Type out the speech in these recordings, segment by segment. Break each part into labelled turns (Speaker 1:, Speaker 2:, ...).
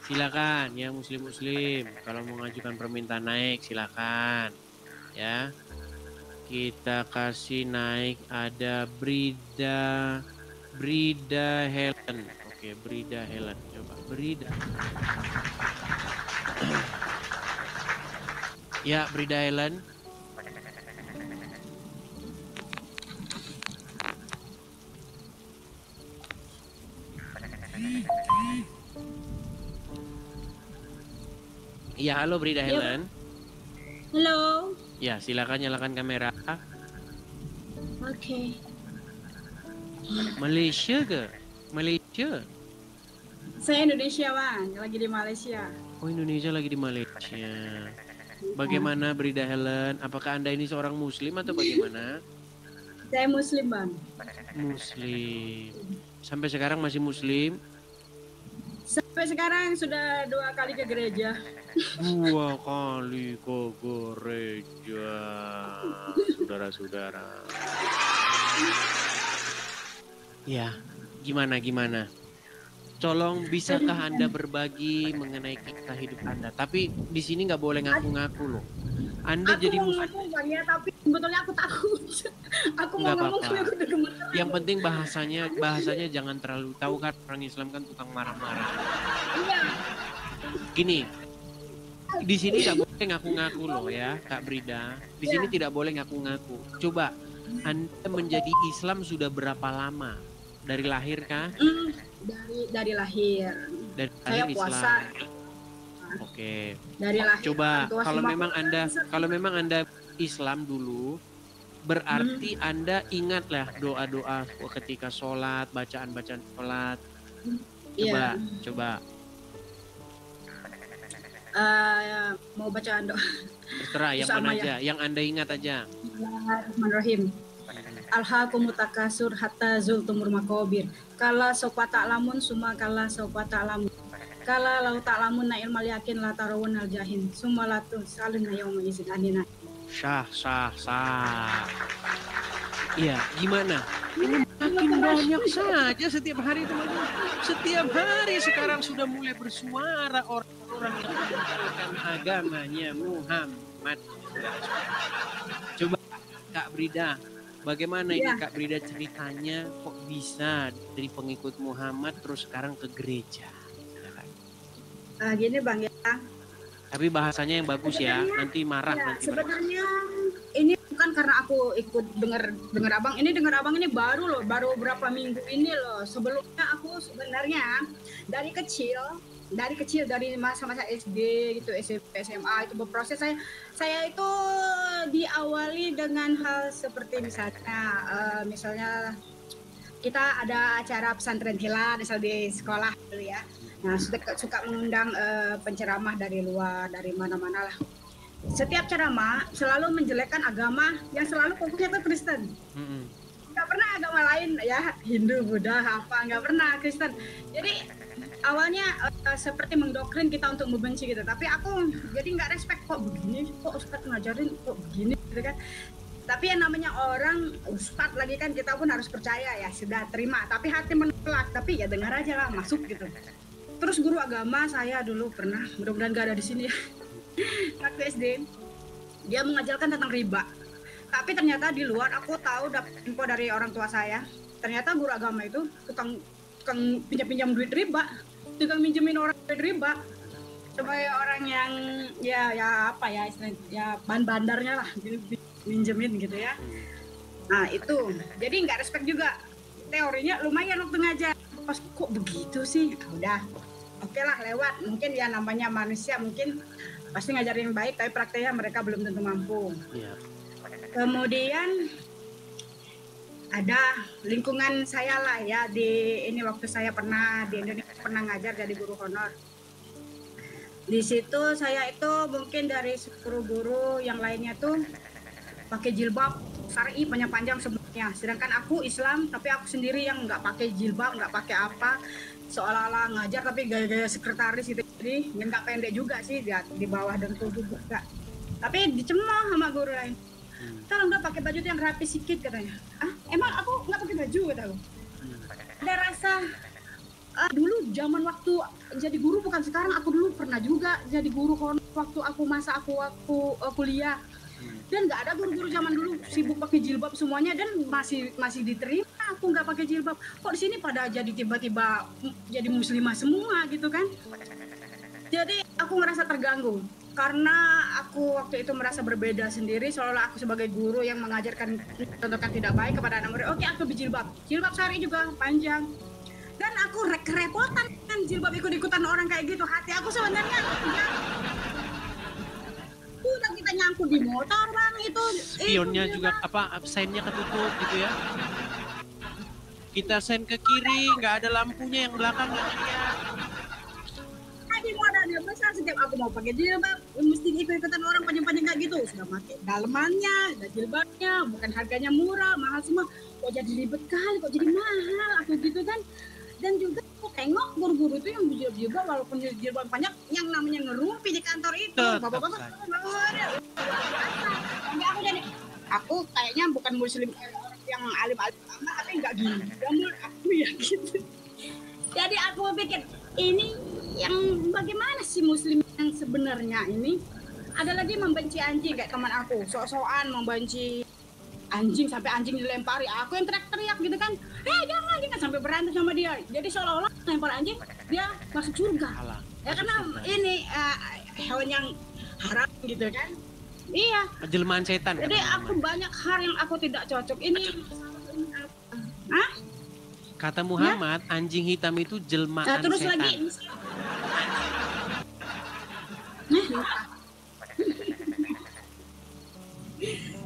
Speaker 1: Silakan yang muslim-muslim. Kalau mau ngajukan permintaan naik, silakan. Ya, kita kasih naik ada Brida Helen. Oke, Brida Helen. Coba Brida. Ya, Brida Helen. Ya, halo Brida Helen.
Speaker 2: Halo.
Speaker 1: Ya, silakan nyalakan kamera.
Speaker 2: Oke.
Speaker 1: Malaysia ke? Malaysia.
Speaker 2: Saya Indonesia, Bang. Lagi di Malaysia.
Speaker 1: Oh, Indonesia lagi di Malaysia. Bagaimana Brida Helen? Apakah Anda ini seorang muslim atau bagaimana?
Speaker 2: Saya muslim, Bang.
Speaker 1: Muslim. Sampai sekarang masih muslim?
Speaker 2: Sampai sekarang sudah 2 kali ke gereja.
Speaker 1: 2 kali ke gereja. Saudara-saudara. Ya, gimana? Tolong bisakah Anda berbagi mengenai kisah hidup Anda? Tapi di sini nggak boleh ngaku-ngaku loh. Anda
Speaker 2: aku
Speaker 1: jadi
Speaker 2: mau ngomong, Bang, ya, tapi sebetulnya aku takut. Aku mau ngomong tapi aku udah gemeteran.
Speaker 1: Yang penting bahasanya jangan terlalu tahu kan, orang Islam kan tukang marah-marah.
Speaker 2: Iya.
Speaker 1: Gini, di sini nggak boleh ngaku-ngaku loh ya, Kak Brida. Di sini tidak boleh ngaku-ngaku. Coba, Anda menjadi Islam sudah berapa lama? Dari lahir kah?
Speaker 2: Dari lahir.
Speaker 1: Dari
Speaker 2: saya
Speaker 1: lahir
Speaker 2: puasa.
Speaker 1: Islam. Oke.
Speaker 2: Dari lahir.
Speaker 1: Coba kalau memang Anda Islam dulu, berarti Anda ingatlah doa-doa ketika sholat, bacaan-bacaan sholat. Coba.
Speaker 2: Mau bacaan doa.
Speaker 1: Terserah yang mana aja, yang Anda ingat aja.
Speaker 2: Bismillahirrahmanirrahim. Alhaakumut takasur hatta zultumur maqabir. Kala sawfa ta'lamun summa kala sawfa ta'lamun. Kala lau ta'lamun na ilmal yakin la tarawun al jahin. Summa la tusalun yawma izin anina.
Speaker 1: Sah. Iya, gimana? Ini makin banyak saja setiap hari teman-teman. Setiap hari sekarang sudah mulai bersuara orang-orang yang meninggalkan agamanya Muhammad. Coba Kak Brida, bagaimana ini Kak Brida ceritanya kok bisa dari pengikut Muhammad terus sekarang ke gereja?
Speaker 2: Gini Bang ya.
Speaker 1: Tapi bahasanya yang bagus ya, nanti marah nanti.
Speaker 2: Sebenarnya ini bukan karena aku ikut dengar Abang. Ini dengar Abang ini baru berapa minggu ini loh. Sebelumnya aku sebenarnya dari kecil dari masa-masa SD gitu, SMP, SMA itu berproses. Saya itu diawali dengan hal seperti misalnya kita ada acara pesantren kilat misal di sekolah dulu ya. Nah, suka mengundang penceramah dari luar, dari mana-mana lah. Setiap ceramah selalu menjelekkan agama yang selalu fokusnya ke Kristen. Nggak pernah agama lain ya, Hindu, Buddha, nggak pernah Kristen. Jadi awalnya seperti mendoktrin kita untuk membenci gitu. Tapi aku jadi nggak respect, kok begini, kok Ustadz ngajarin kok begini gitu kan. Tapi yang namanya orang Ustadz lagi kan, kita pun harus percaya ya, sudah terima. Tapi hati menolak, tapi ya dengar aja lah, masuk gitu. Terus guru agama saya dulu pernah, mudah-mudahan gak ada di sini ya, waktu SD, dia mengajarkan tentang riba. Tapi ternyata di luar aku tahu dapat info dari orang tua saya, ternyata guru agama itu tukang pinjam duit riba, tukang minjemin orang duit riba, sebagai orang yang ya bandarnya lah, minjemin gitu ya. Nah itu, jadi nggak respect juga. Teorinya lumayan waktu ngajar, pas kok begitu sih, udah oke lah lewat. Mungkin ya namanya manusia, mungkin pasti ngajarin yang baik, tapi prakteknya mereka belum tentu mampu. Kemudian ada lingkungan saya lah ya, di ini waktu saya pernah di Indonesia pernah ngajar jadi guru honor. Di situ saya itu mungkin dari 10 guru yang lainnya tuh pakai jilbab syar'i panjang-panjang semuanya. Sedangkan aku Islam, tapi aku sendiri yang nggak pakai jilbab, nggak pakai apa, seolah-olah ngajar tapi gaya-gaya sekretaris gitu. Jadi nggak pendek juga sih, di bawah dengkul juga. Tapi dicemooh sama guru lain. Kalau nggak pakai baju yang rapi sedikit katanya. Emang aku nggak pakai baju kata aku. Ada rasa dulu zaman waktu jadi guru, bukan sekarang, aku dulu pernah juga jadi guru waktu aku kuliah. Dan nggak ada guru-guru zaman dulu sibuk pakai jilbab semuanya, dan masih diterima aku nggak pakai jilbab. Kok di sini pada jadi tiba-tiba jadi muslimah semua gitu kan? Jadi aku ngerasa terganggu karena aku waktu itu merasa berbeda sendiri, seolah aku sebagai guru yang mengajarkan contohkan tidak baik kepada anak murid. Oke, aku berjilbab, jilbab syari juga panjang, dan aku kerepotan kan jilbab ikut-ikutan orang kayak gitu. Hati aku sebenarnya ya, udah kita nyangkut di motor bang, itu
Speaker 1: spionnya juga apa absennya ketutup gitu ya, kita sen ke kiri nggak ada lampunya, yang belakang nggak lihat.
Speaker 2: Di modalnya besar, setiap aku mau pakai jilbab mesti ikut-ikutan orang panjang-panjang kayak gitu, sudah pakai dalemannya dan jilbabnya, bukan harganya murah, mahal semua. Kok jadi ribet kali, kok jadi mahal aku gitu kan. Dan juga aku tengok guru-guru itu yang berjilbab, walaupun jilbab banyak, yang namanya ngerumpi di kantor itu, bapak-bapak aku jadi, aku kayaknya bukan muslim yang alim-alim amat, tapi nggak gini menurut aku ya gitu. Jadi aku pikir ini yang bagaimana sih muslim yang sebenarnya ini. Ada lagi membenci anjing kayak teman aku, sok-sokan membenci anjing sampai anjing dilempari, aku yang teriak-teriak gitu kan, jangan sampai berantem sama dia. Jadi seolah-olah lempar anjing dia masuk surga. Ya karena ini hewan yang haram gitu kan. Iya. Jelmaan setan. Jadi aku banyak hal yang aku tidak cocok. Ini
Speaker 1: kata Muhammad, anjing hitam itu jelmaan
Speaker 2: terus
Speaker 1: setan.
Speaker 2: Lagi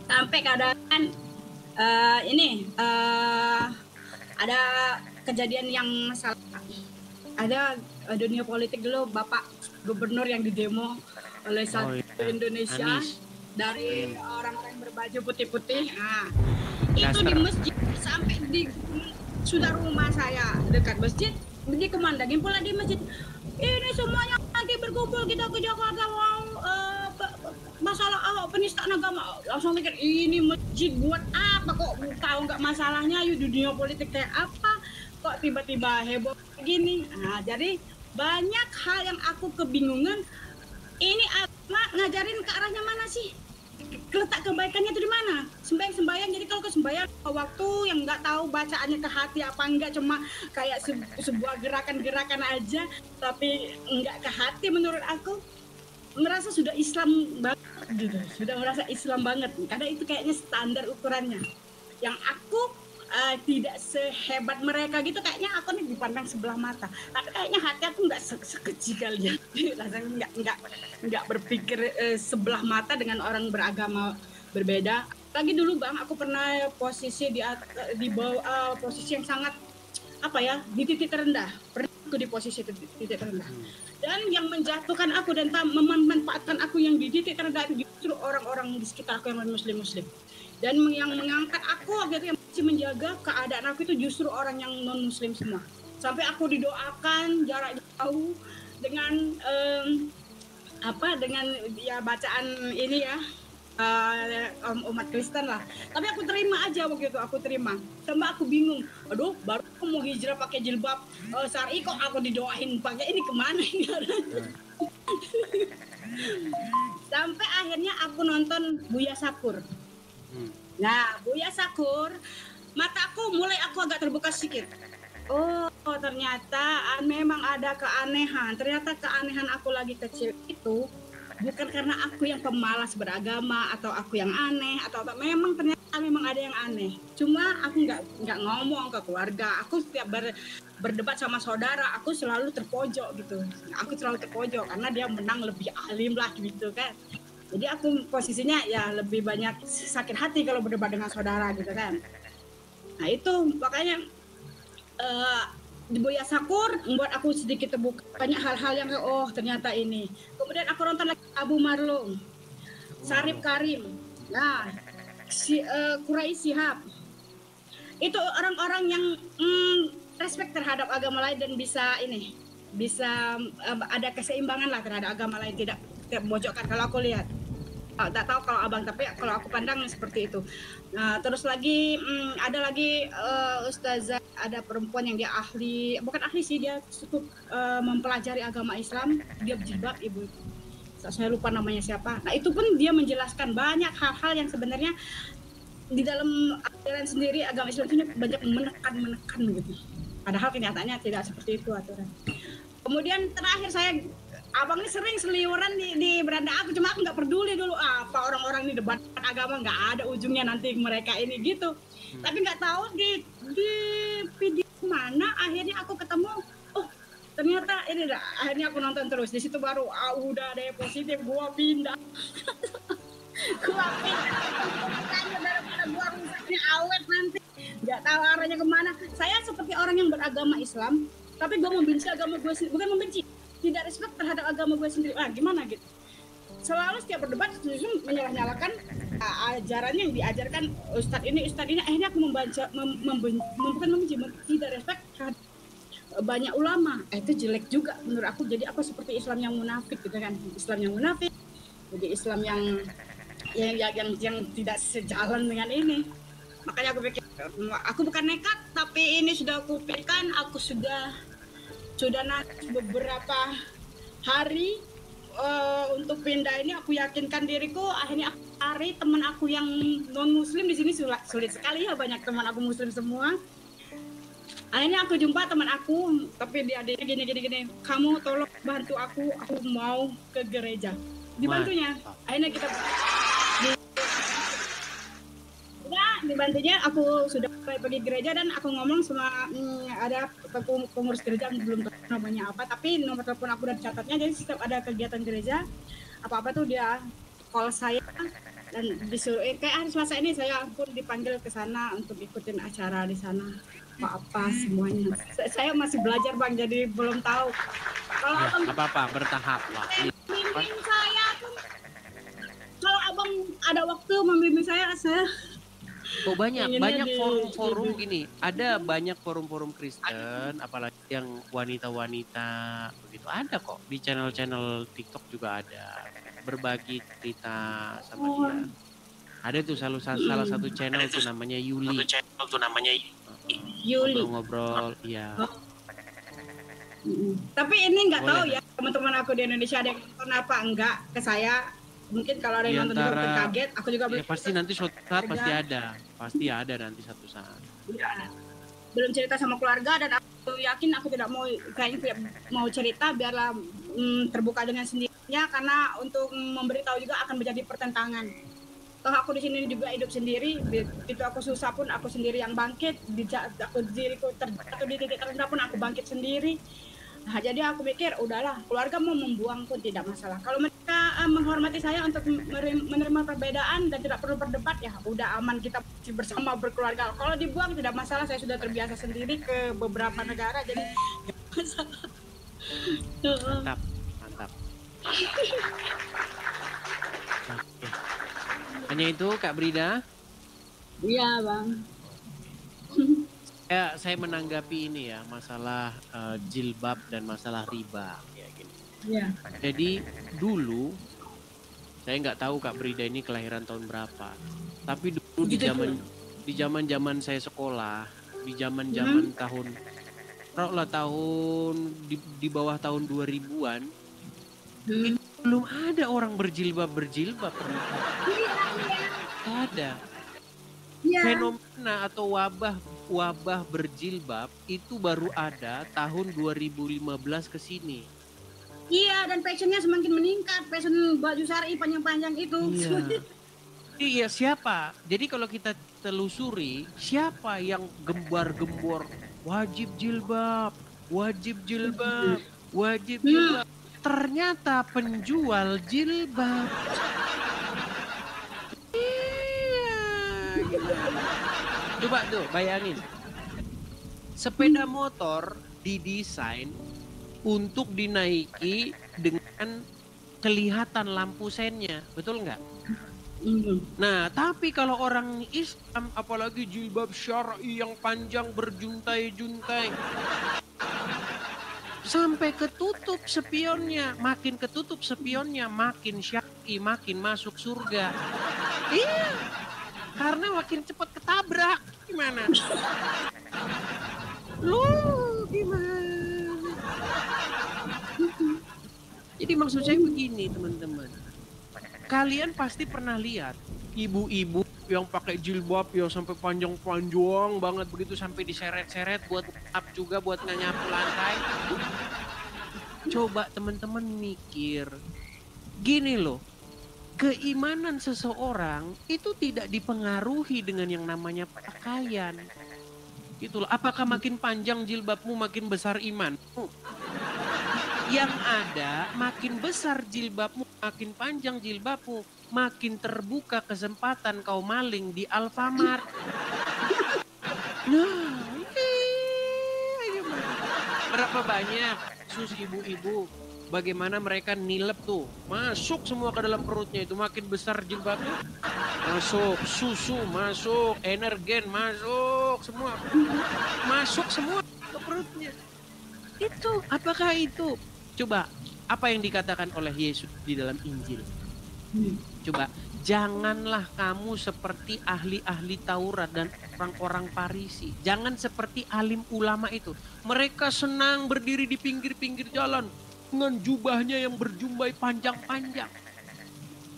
Speaker 2: sampai keadaan ada kejadian yang salah. Ada dunia politik dulu, Bapak Gubernur yang didemo oleh Indonesia. Anies. Dari orang-orang berbaju putih-putih. Nah, itu di masjid, sampai di sudah rumah saya dekat masjid, dikumandangin pula di masjid. Ini semuanya nanti berkumpul kita ke Jakarta, masalah penistaan agama. Langsung mikir, ini masjid buat apa, kok tahu nggak masalahnya, yuk dunia politik kayak apa, kok tiba-tiba heboh begini. Nah, jadi banyak hal yang aku kebingungan, ini agama ngajarin ke arahnya mana sih? Letak kebaikannya itu di mana? Sembahyang, jadi kalau ke sembahyang waktu yang nggak tahu bacaannya ke hati apa enggak, cuma kayak sebuah gerakan-gerakan aja, tapi nggak ke hati. Menurut aku merasa sudah Islam banget gitu, sudah merasa Islam banget, karena itu kayaknya standar ukurannya. Yang aku tidak sehebat mereka gitu, kayaknya aku nih dipandang sebelah mata, tapi kayaknya hati aku nggak sekecil kalian. Rasanya nggak berpikir sebelah mata dengan orang beragama berbeda. Lagi dulu bang, aku pernah posisi di bawah posisi yang sangat di titik terendah, pernah aku di posisi titik terendah, dan yang menjatuhkan aku dan memanfaatkan aku yang di titik terendah itu justru orang-orang di sekitar aku yang muslim, dan yang mengangkat aku waktu itu, yang masih menjaga keadaan aku itu justru orang yang non muslim semua. Sampai aku didoakan jarak jauh dengan dengan ya bacaan ini ya, umat Kristen lah. Tapi aku terima aja waktu itu, aku terima. Sampai aku bingung, aduh baru aku mau hijrah pakai jilbab syar'i, kok aku didoain pakai ini, kemana ini? Sampai akhirnya aku nonton Buya Sakur. Nah, Buya Sakur, mataku mulai aku agak terbuka sedikit. Oh, ternyata memang ada keanehan. Ternyata keanehan aku lagi kecil itu bukan karena aku yang pemalas beragama atau aku yang aneh, atau memang ternyata ada yang aneh. Cuma aku nggak ngomong ke keluarga. Aku setiap berdebat sama saudara, aku selalu terpojok gitu. Aku selalu terpojok karena dia menang lebih alim lah gitu kan. Jadi aku posisinya ya lebih banyak sakit hati kalau berdebat dengan saudara gitu kan. Nah itu makanya di Buya Sakur membuat aku sedikit terbuka, banyak hal-hal yang ternyata ini. Kemudian aku nonton lagi Abu Marlum, Sarip Karim, nah Kurai Shihab. Itu orang-orang yang respect terhadap agama lain dan bisa ada keseimbangan lah terhadap agama lain, tidak memojokkan kalau aku lihat. Tak tahu kalau abang, tapi kalau aku pandang seperti itu. Nah, terus lagi ada lagi ustazah, ada perempuan yang dia ahli, bukan ahli sih, dia cukup mempelajari agama Islam, dia berjilbab ibu. Saya lupa namanya siapa. Nah itu pun dia menjelaskan banyak hal-hal yang sebenarnya di dalam ajaran sendiri agama Islam ini banyak menekan gitu. Padahal kenyataannya tidak seperti itu aturan. Kemudian terakhir abang ini sering seliweran di beranda aku, cuma aku nggak peduli dulu apa orang-orang ini debat agama, nggak ada ujungnya nanti mereka ini gitu. Tapi nggak tahu di video mana akhirnya aku ketemu, oh ternyata ini dah, akhirnya aku nonton terus. Di situ baru udah ada yang positif, gua pindah. Gua pindah daripada gua rusaknya awet nanti, nggak tahu arahnya kemana. Saya seperti orang yang beragama Islam, tapi gua membenci agama gue sendiri, bukan membenci, tidak respect terhadap agama gue sendiri. Gimana gitu? Selalu setiap berdebat justru menyalah-nyalakan ajaran yang diajarkan ustadz ini. Akhirnya aku bukan membenci, tidak respect terhadap banyak ulama. Itu jelek juga menurut aku. Jadi aku seperti Islam yang munafik gitu kan. Islam yang munafik. Jadi Islam yang tidak sejalan dengan ini. Makanya aku pikir aku bukan nekat, tapi ini sudah aku pikirkan. Aku sudah nanti beberapa hari untuk pindah ini. Aku yakinkan diriku. Akhirnya aku cari teman aku yang non muslim di sini, sulit sekali ya, banyak teman aku muslim semua. Akhirnya aku jumpa teman aku, tapi dia gini, kamu tolong bantu aku mau ke gereja. Dibantunya. Akhirnya kita dibantunya, aku sudah pergi gereja dan aku ngomong sama ada pengurus gereja, belum tahu namanya apa, tapi nomor telepon aku udah dicatatnya. Jadi setiap ada kegiatan gereja apa-apa tuh dia call saya dan disuruh kayak hari Selasa ini saya pun dipanggil ke sana untuk ikutin acara di sana. Apa semuanya. Saya masih belajar Bang, jadi belum tahu. Kalau
Speaker 1: ya, apa-apa, bertahap lah.
Speaker 2: Membimbing saya pun, kalau abang ada waktu membimbing saya
Speaker 1: banyak forum-forum gini. Ada banyak forum-forum Kristen, apalagi yang wanita-wanita begitu. Ada kok di channel-channel TikTok juga ada. Berbagi cerita sama dia. Ada tuh salah satu channel tuh namanya Yuli. Ngobrol, iya.
Speaker 2: Tapi ini nggak tahu ya teman-teman aku di Indonesia ada yang nonton apa enggak ke saya. Mungkin kalau ada yang nonton juga mungkin kaget. Aku juga
Speaker 1: ya, pasti nanti suatu saat pasti ada nanti satu saat.
Speaker 2: Ya. Belum cerita sama keluarga dan aku yakin aku tidak mau cerita, biarlah terbuka dengan sendirinya, karena untuk memberitahu juga akan menjadi pertentangan. Toh aku di sini juga hidup sendiri, itu aku susah pun aku sendiri yang bangkit, diriku terjatuh di titik terendah pun aku bangkit sendiri. Nah, jadi aku pikir udahlah, keluarga mau membuang pun tidak masalah. Kalau mereka menghormati saya untuk menerima perbedaan dan tidak perlu berdebat, ya udah aman, kita bersama berkeluarga. Kalau dibuang tidak masalah, saya sudah terbiasa sendiri ke beberapa negara, jadi tidak masalah.
Speaker 1: Mantap. Hanya itu Kak Brida?
Speaker 2: Iya Bang.
Speaker 1: Saya menanggapi ini ya, masalah jilbab dan masalah riba ya gini.
Speaker 2: Iya.
Speaker 1: Jadi dulu saya nggak tahu Kak Brida ini kelahiran tahun berapa, tapi dulu di zaman saya sekolah, di zaman tahun di bawah tahun 2000-an, itu belum ada orang berjilbab ada. Fenomena atau wabah berjilbab itu baru ada tahun 2015 ke sini.
Speaker 2: Iya, dan fashionnya semakin meningkat, fashion baju syar'i panjang-panjang itu.
Speaker 1: Iya, siapa? Jadi kalau kita telusuri, siapa yang gembar-gembor wajib jilbab. Ternyata penjual jilbab. Coba tuh bayangin, sepeda motor didesain untuk dinaiki dengan kelihatan lampu sennya, betul nggak? Nah, tapi kalau orang Islam, apalagi jilbab syar'i yang panjang berjuntai-juntai, Sampai ketutup spionnya, makin ketutup spionnya, makin syaki, makin masuk surga. Iya, karena makin cepat ketabrak. Gimana? Lu gimana? Jadi maksud saya begini teman-teman. Kalian pasti pernah lihat ibu-ibu yang pakai jilbab ya sampai panjang-panjang banget begitu sampai diseret-seret buat up juga buat nyapu lantai. Coba teman-teman mikir, gini loh, keimanan seseorang itu tidak dipengaruhi dengan yang namanya pakaian. Gitu loh. Apakah makin panjang jilbabmu makin besar iman? Yang ada makin besar jilbabmu, makin panjang jilbabmu, makin terbuka kesempatan kau maling di Alfamart. Nah, berapa banyak sus ibu-ibu, bagaimana mereka nilep tuh, masuk semua ke dalam perutnya itu, makin besar jilbabnya, masuk susu, masuk energen, masuk semua ke perutnya. Itu, apakah itu? Coba, apa yang dikatakan oleh Yesus di dalam Injil? Coba, janganlah kamu seperti ahli-ahli Taurat dan orang-orang Farisi. Jangan seperti alim ulama itu. Mereka senang berdiri di pinggir-pinggir jalan dengan jubahnya yang berjumbai panjang-panjang.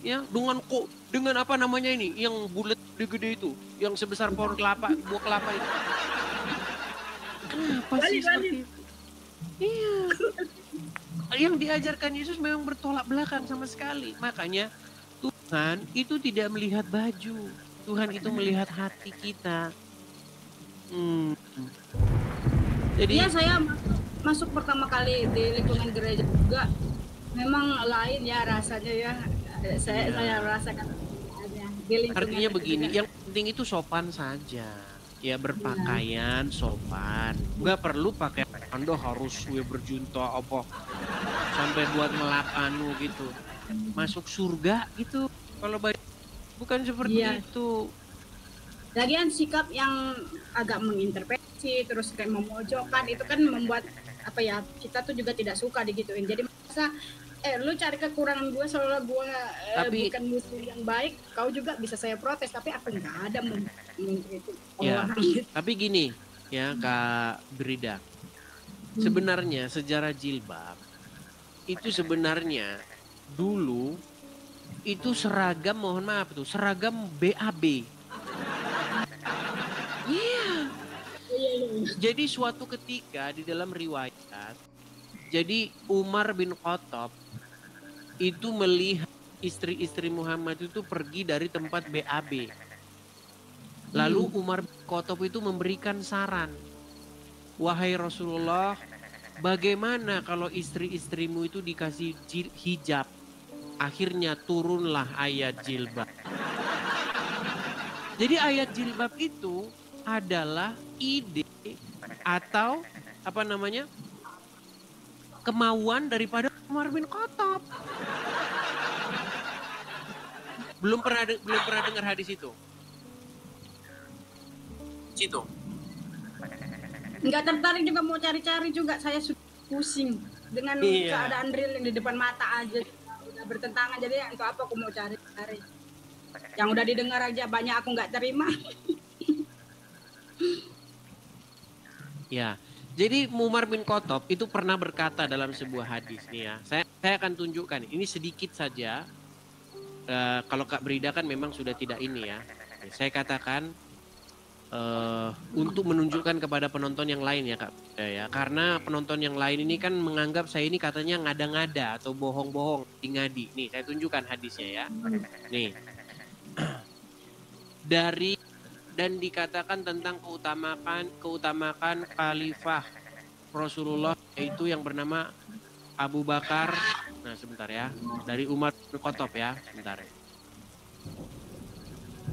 Speaker 1: Ya, dengan apa namanya ini? Yang bulat gede itu, yang sebesar pohon kelapa, buah kelapa itu. Kenapa sih seperti itu? Iya. Yang diajarkan Yesus memang bertolak belakang sama sekali. Makanya Tuhan itu tidak melihat baju. Tuhan itu melihat hati kita. Jadi
Speaker 2: ya saya masuk pertama kali di lingkungan gereja juga. Memang lain ya rasanya ya. Saya rasakan.
Speaker 1: Artinya begini, yang penting itu sopan saja. Ya berpakaian sopan, nggak perlu pakai Anda harus berjunta apa sampai buat ngelap gitu, masuk surga gitu. Kalau bukan seperti itu.
Speaker 2: Lagian sikap yang agak mengintervensi terus kayak memojokkan itu kan membuat apa ya, kita tuh juga tidak suka digituin. Jadi masa lu cari kekurangan gue seolah gue bukan muslim yang baik, kau juga bisa saya protes, tapi apa nggak ada itu.
Speaker 1: Ya, tapi gini ya Kak Brida, sebenarnya sejarah jilbab itu sebenarnya dulu itu seragam, mohon maaf tuh seragam BAB. Iya. Jadi suatu ketika di dalam riwayat, jadi Umar bin Khattab itu melihat istri-istri Muhammad itu pergi dari tempat BAB. Lalu Umar bin Khattab itu memberikan saran, wahai Rasulullah, bagaimana kalau istri-istrimu itu dikasih hijab? Akhirnya turunlah ayat jilbab. Jadi ayat jilbab itu adalah ide atau apa namanya, kemauan daripada Umar bin Khattab. Belum pernah dengar hadis itu. Situ.
Speaker 2: Nggak tertarik juga, mau cari-cari juga, saya pusing dengan keadaan real yang di depan mata aja udah bertentangan. Jadi untuk apa aku mau cari-cari? Yang udah didengar aja banyak aku nggak terima.
Speaker 1: Ya. Jadi Umar bin Khattab itu pernah berkata dalam sebuah hadis nih ya. Saya akan tunjukkan, ini sedikit saja. Kalau Kak Brida kan memang sudah tidak ini ya. Saya katakan untuk menunjukkan kepada penonton yang lain ya Kak Brida ya. Karena penonton yang lain ini kan menganggap saya ini katanya ngada-ngada atau bohong-bohong, ngadi. Nih saya tunjukkan hadisnya ya. Nih. Dan dikatakan tentang keutamaan khalifah Rasulullah, yaitu yang bernama Abu Bakar. Nah sebentar ya, dari Umar bin Khattab ya, sebentar ya.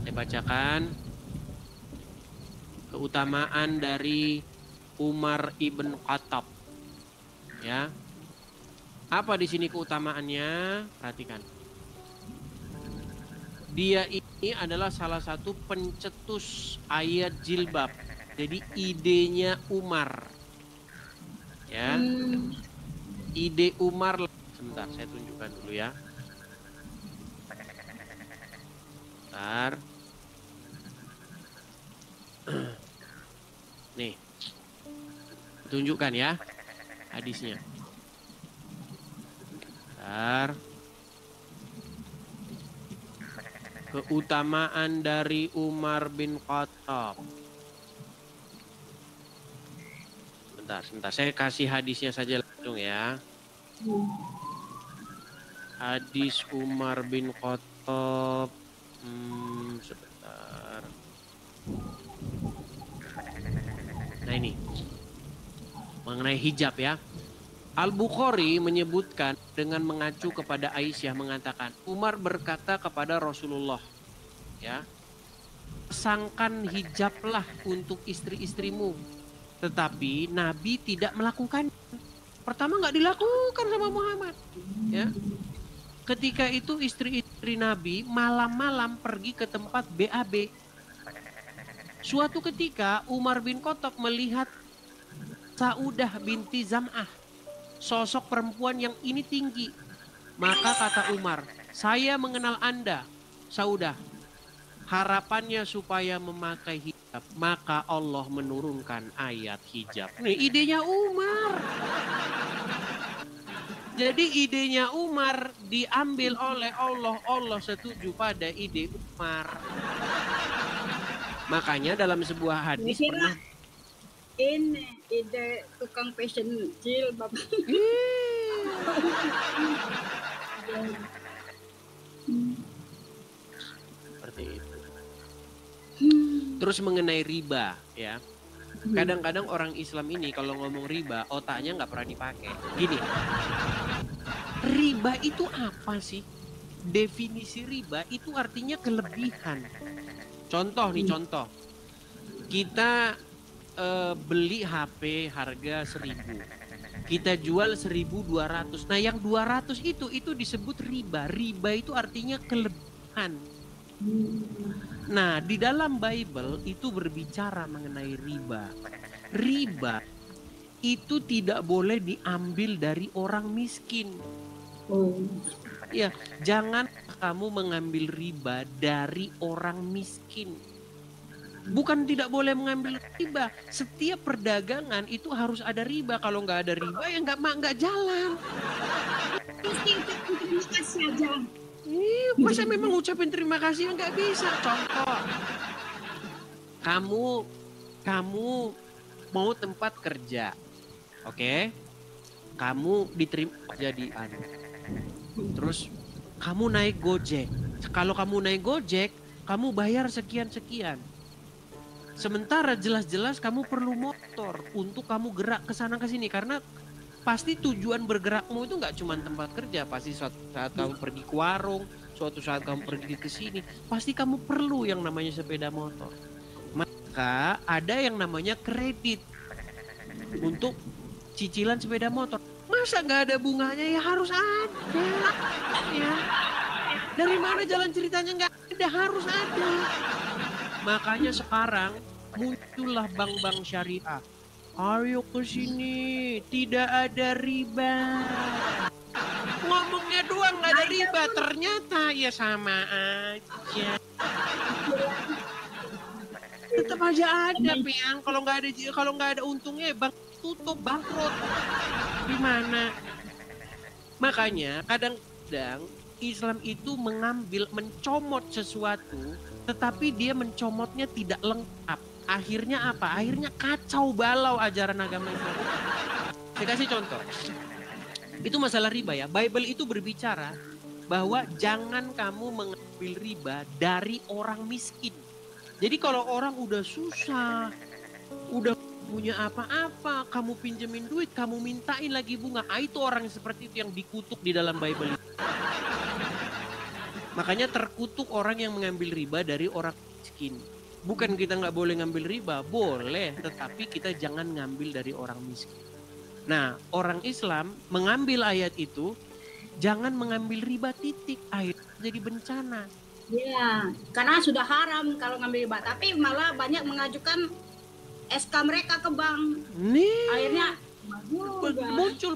Speaker 1: Saya bacakan keutamaan dari Umar ibn Khattab. Ya, apa di sini keutamaannya? Perhatikan. Dia ini adalah salah satu pencetus ayat jilbab. Jadi idenya Umar. Ya. ide Umar. Sebentar, saya tunjukkan dulu ya. Bentar. Nih, tunjukkan ya hadisnya. Bentar. Keutamaan dari Umar bin Khattab. Sebentar, saya kasih hadisnya saja langsung ya. Hadis Umar bin Khattab. Sebentar. Nah ini, mengenai hijab ya. Al-Bukhari menyebutkan dengan mengacu kepada Aisyah mengatakan, Umar berkata kepada Rasulullah, ya, pasangkan hijablah untuk istri-istrimu. Tetapi Nabi tidak melakukan. Pertama nggak dilakukan sama Muhammad, ya. Ketika itu istri-istri Nabi malam-malam pergi ke tempat BAB. Suatu ketika Umar bin Khattab melihat Saudah binti Zam'ah, sosok perempuan yang ini tinggi. Maka kata Umar, saya mengenal Anda, Saudah. Harapannya supaya memakai hijab. Maka Allah menurunkan ayat hijab. Nih idenya Umar. Jadi idenya Umar diambil oleh Allah. Allah setuju pada ide Umar. Makanya dalam sebuah hadis pernah.
Speaker 2: Ini ide tukang fashion jilbab.
Speaker 1: Seperti itu. Terus mengenai riba ya. Kadang-kadang orang Islam ini kalau ngomong riba otaknya nggak pernah dipakai. Gini. Riba itu apa sih? Definisi riba itu artinya kelebihan. Contoh nih contoh. Kita beli HP harga 1.000. Kita jual 1.200. Nah, yang 200 itu disebut riba. Riba itu artinya kelebihan. Nah, di dalam Bible itu berbicara mengenai riba. Riba itu tidak boleh diambil dari orang miskin. Ya, jangan kamu mengambil riba dari orang miskin. Bukan tidak boleh mengambil riba. Setiap perdagangan itu harus ada riba. Kalau nggak ada riba ya nggak jalan.
Speaker 2: Terima kasih aja.
Speaker 1: Masa memang ucapin terima kasih nggak bisa. Contoh, kamu mau tempat kerja, oke? Kamu diterima jadi terus kamu naik Gojek. Kalau kamu naik Gojek, kamu bayar sekian-sekian. Sementara jelas-jelas kamu perlu motor untuk kamu gerak ke sana ke sini karena pasti tujuan bergerakmu itu nggak cuma tempat kerja, pasti suatu saat kamu pergi ke warung, suatu saat kamu pergi ke sini, pasti kamu perlu yang namanya sepeda motor. Maka ada yang namanya kredit untuk cicilan sepeda motor. Masa nggak ada bunganya? Ya harus ada. Ya. Dari mana jalan ceritanya nggak ada? Harus ada. Makanya sekarang muncullah bank-bank syariah. Ayo ke sini, tidak ada riba. Ngomongnya doang nggak ada riba, ternyata ya sama aja. Tetap aja ada, Piang. Kalau nggak ada untungnya, bank tutup, bangkrut. Gimana? Makanya kadang-kadang Islam itu mencomot sesuatu, tetapi dia mencomotnya tidak lengkap. Akhirnya apa? Akhirnya kacau balau ajaran agama Islam. Saya kasih contoh. Itu masalah riba ya. Bible itu berbicara bahwa jangan kamu mengambil riba dari orang miskin. Jadi kalau orang udah susah, udah punya apa-apa, kamu pinjemin duit, kamu mintain lagi bunga. Itu orang seperti itu yang dikutuk di dalam Bible. Makanya terkutuk orang yang mengambil riba dari orang miskin. Bukan kita nggak boleh ngambil riba, boleh, tetapi kita jangan ngambil dari orang miskin. Nah, orang Islam mengambil ayat itu, jangan mengambil riba titik, akhirnya jadi bencana.
Speaker 2: Ya, karena sudah haram kalau ngambil riba, tapi malah banyak mengajukan SK mereka ke bank.
Speaker 1: Nih,
Speaker 2: akhirnya
Speaker 1: muncul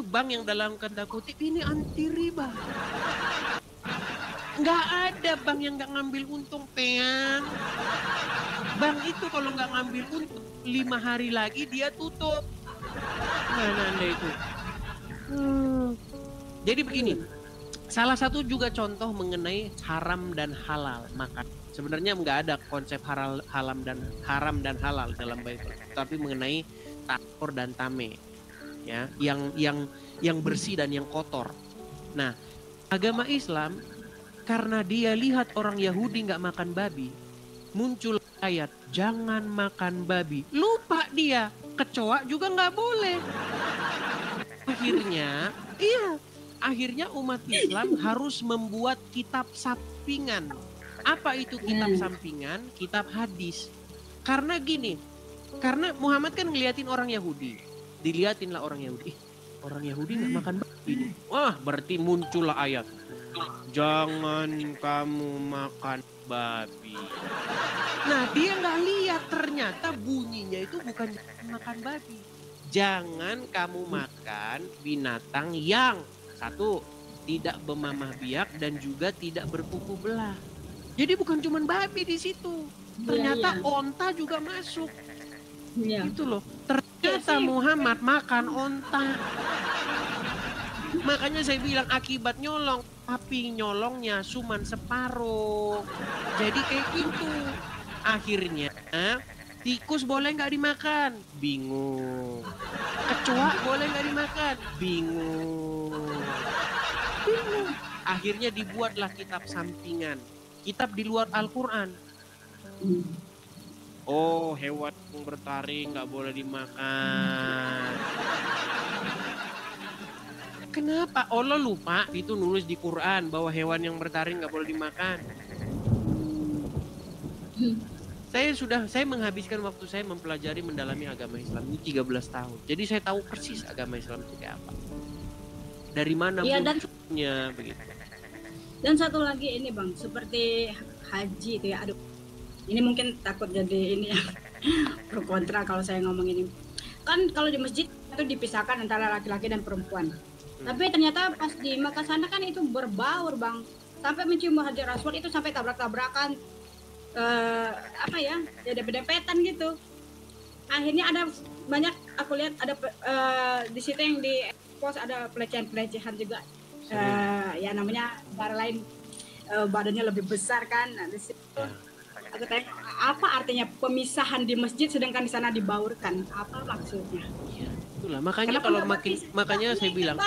Speaker 1: bank yang dalam tanda kutip ini anti riba. Nggak ada bank yang nggak ngambil untung, peang. Bank itu kalau nggak ngambil untung 5 hari lagi dia tutup. Mana Anda itu? Jadi begini, salah satu juga contoh mengenai haram dan halal makan. Sebenarnya nggak ada konsep haram dan halal dalam Bible, tapi mengenai tahor dan tame, ya, yang bersih dan yang kotor. Nah, agama Islam karena dia lihat orang Yahudi nggak makan babi, muncul ayat jangan makan babi. Lupa dia, kecoa juga nggak boleh. Akhirnya umat Islam harus membuat kitab sampingan. Apa itu kitab sampingan? Kitab hadis. Karena gini, karena Muhammad kan ngeliatin orang Yahudi. Diliatinlah orang Yahudi. Orang Yahudi nggak makan babi nih. Wah, berarti muncullah ayat. Jangan kamu makan babi. Nah, dia nggak lihat ternyata bunyinya itu bukan makan babi. Jangan kamu makan binatang yang satu, tidak bermamah biak dan juga tidak berkuku belah. Jadi bukan cuma babi di situ. Ternyata onta juga masuk. Gitu loh. Ternyata Muhammad makan onta. Makanya saya bilang akibat nyolong, tapi nyolongnya cuman separuh. Jadi kayak gitu. Akhirnya tikus boleh nggak dimakan? Bingung. Kecoa boleh nggak dimakan? Bingung. Akhirnya dibuatlah kitab sampingan. Kitab di luar Al-Quran. Oh, hewan yang bertaring nggak boleh dimakan. Kenapa? Allah lupa itu nulis di Quran bahwa hewan yang bertaring nggak boleh dimakan. Saya menghabiskan waktu saya mempelajari mendalami agama Islam ini 13 tahun. Jadi saya tahu persis agama Islam itu kayak apa. Dari mana munculnya begitu.
Speaker 2: Dan satu lagi ini Bang, seperti haji itu ya. Aduh. Ini mungkin takut jadi ini ya. Pro kontra kalau saya ngomong ini. Kan kalau di masjid itu dipisahkan antara laki-laki dan perempuan. Tapi ternyata pas di Makkah sana kan itu berbaur Bang. Sampai mencium Hajar Aswad itu sampai tabrak-tabrakan. Dempet-dempetan gitu. Akhirnya ada banyak, aku lihat ada di situ yang di pos ada pelecehan juga. Ya namanya cara lain badannya lebih besar kan. Nah, di situ aku tanya apa artinya pemisahan di masjid sedangkan di sana dibaurkan, apa maksudnya?
Speaker 1: Iya, itulah makanya kalau makanya saya bilang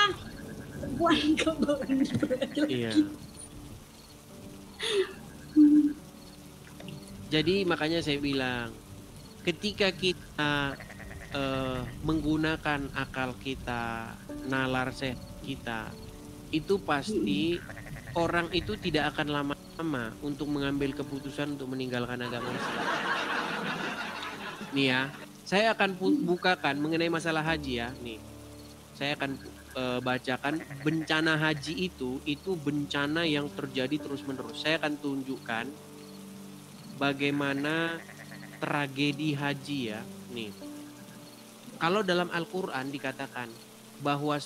Speaker 1: iya. Jadi makanya saya bilang ketika kita menggunakan akal kita, nalar sehat kita, itu pasti orang itu tidak akan lama-lama untuk mengambil keputusan untuk meninggalkan agama Islam. Nih ya, saya akan bukakan mengenai masalah haji ya. Nih, saya akan bacakan bencana haji itu bencana yang terjadi terus-menerus. Saya akan tunjukkan bagaimana tragedi haji ya. Nih, kalau dalam Al-Quran dikatakan bahwa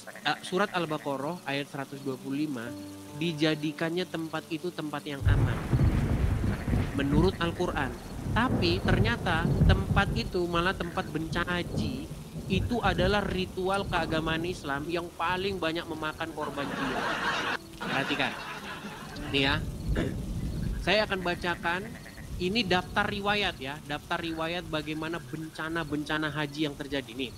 Speaker 1: surat Al-Baqarah ayat 125 dijadikannya tempat itu tempat yang aman menurut Al-Quran. Tapi ternyata tempat itu malah tempat bencana haji. Itu adalah ritual keagamaan Islam yang paling banyak memakan korban jiwa. Perhatikan nih ya, saya akan bacakan ini daftar riwayat ya, daftar riwayat bagaimana bencana haji yang terjadi nih.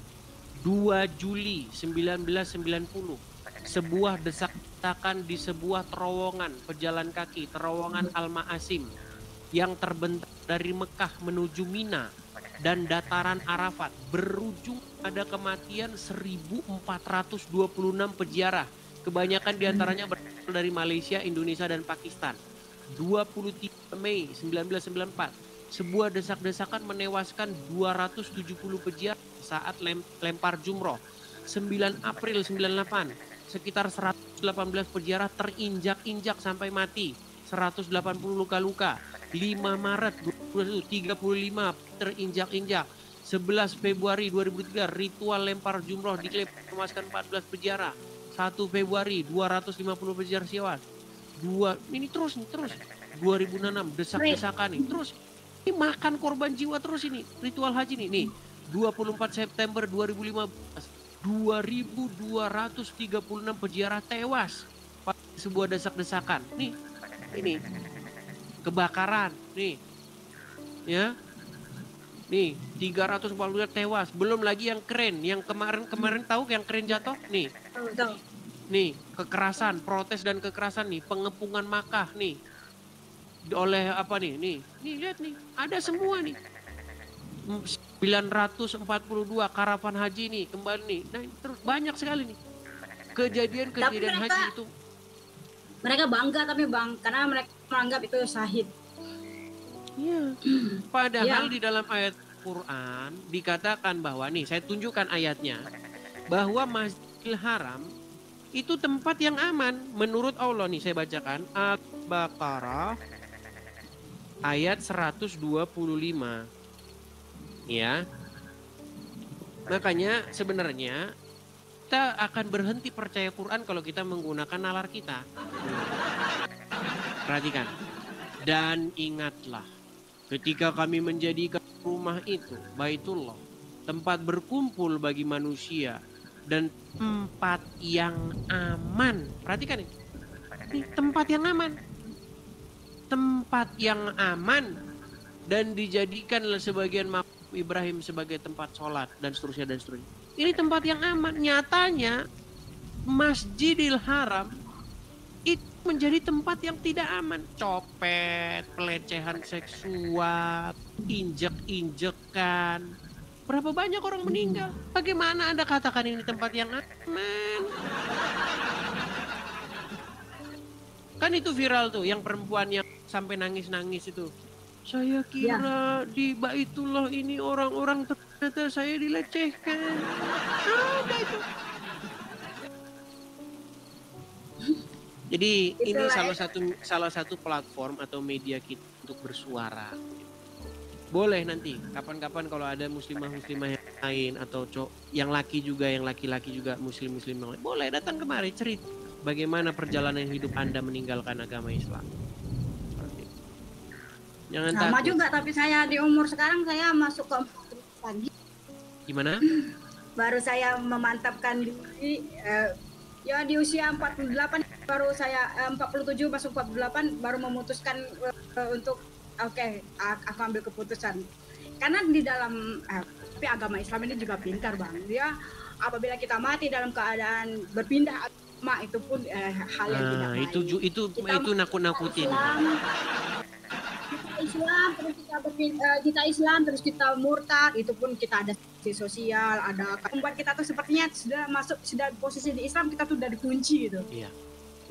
Speaker 1: 2 Juli 1990, sebuah desak-desakan di sebuah terowongan pejalan kaki, terowongan Al-Ma'asim yang terbentang dari Mekah menuju Mina dan dataran Arafat berujung pada kematian 1426 peziarah. Kebanyakan diantaranya berasal dari Malaysia, Indonesia, dan Pakistan. 23 Mei 1994, sebuah desak-desakan menewaskan 270 peziarah saat lempar jumroh. 9 April 98, sekitar 118 peziarah terinjak-injak sampai mati. 180 luka-luka. 5 Maret 2021, 35 terinjak-injak. 11 Februari 2003 ritual lempar jumroh diklaim memuaskan 14 peziarah. 1 Februari 250 peziarah tewas. Ini terus. 2006 desak-desakan nih terus. Ini makan korban jiwa terus ini ritual haji nih. 24 September 2015 2.236 peziarah tewas pada sebuah desak-desakan. Nih, ini kebakaran nih. Ya. Nih, 342 tewas. Belum lagi yang keren, yang kemarin tahu yang keren jatuh? Nih.
Speaker 2: Tahu.
Speaker 1: Nih, kekerasan, protes dan kekerasan nih, pengepungan Makkah nih. Oleh apa nih? Nih lihat nih, ada semua nih. 942 karavan haji nih kembali nih. Nah, terus banyak sekali nih. Kejadian haji itu.
Speaker 2: Mereka bangga karena mereka menganggap itu syahid.
Speaker 1: Iya. Padahal di dalam ayat Quran dikatakan bahwa nih saya tunjukkan ayatnya bahwa Masjidil Haram itu tempat yang aman menurut Allah nih saya bacakan Al-Baqarah ayat 125. Ya. Makanya sebenarnya kita akan berhenti percaya Quran kalau kita menggunakan nalar kita. Perhatikan. Dan ingatlah ketika kami menjadikan rumah itu, Baitullah, tempat berkumpul bagi manusia dan tempat yang aman. Perhatikan ini. Ini tempat yang aman. Tempat yang aman dan dijadikan sebagian makam Ibrahim sebagai tempat sholat dan seterusnya. Ini tempat yang aman. Nyatanya Masjidil Haram itu menjadi tempat yang tidak aman. Copet, pelecehan seksual, injek-injekan. Berapa banyak orang meninggal? Bagaimana Anda katakan ini tempat yang aman? Kan itu viral tuh, yang perempuan yang sampai nangis-nangis itu. Saya kira di Baitullah ini orang-orang ternyata saya dilecehkan. Ada itu. Jadi ini salah satu platform atau media kita untuk bersuara. Boleh nanti kapan-kapan kalau ada muslimah-muslimah yang lain atau yang laki-laki juga muslim-muslim yang lain, boleh datang kemari cerita bagaimana perjalanan hidup Anda meninggalkan agama Islam. Jangan
Speaker 2: sama
Speaker 1: takut.
Speaker 2: Juga tapi saya di umur sekarang saya masuk ke lagi.
Speaker 1: Gimana?
Speaker 2: Baru saya memantapkan diri ya di usia 48 baru saya 47 masuk 48 baru memutuskan untuk aku ambil keputusan. Karena di dalam tapi agama Islam ini juga pintar Bang. Dia apabila kita mati dalam keadaan berpindah agama itu pun hal yang tidak baik.
Speaker 1: Itu nakut-nakutin.
Speaker 2: Kita Islam terus kita murtad, itu pun kita ada sosial, ada membuat kita tuh sepertinya sudah posisi di Islam kita tuh udah dikunci gitu.
Speaker 1: Iya.